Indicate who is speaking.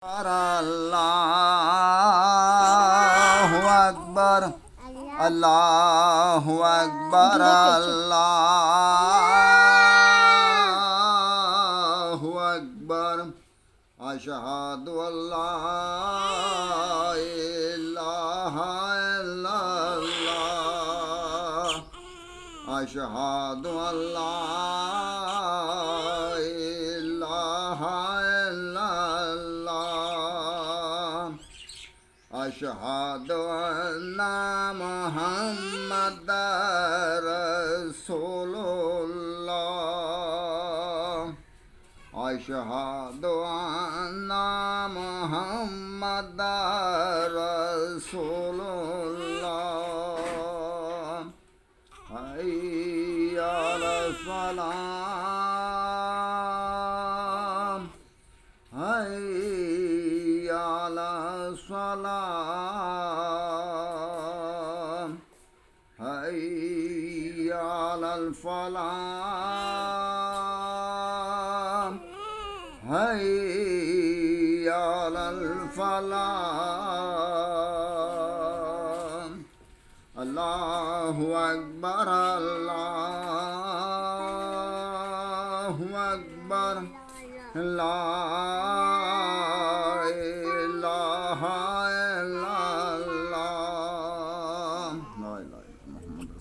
Speaker 1: अल्लाहु अकबर अल्लाहु अकबर अल्लाहु अकबर अशहदु अल्ला इलाहा इल्लल्लाह अशहदु अल्ला अशहदु अन्ना मुहम्मदर रसूलुल्लाह अशहदु अन्ना मुहम्मदर रसूलुल्लाह हय्या अलस सलाम हय्या अलस सलाम हय्या अलल फलाह हय्या अलल फलाह अल्लाहु अकबर अल्लाहु अकबर ला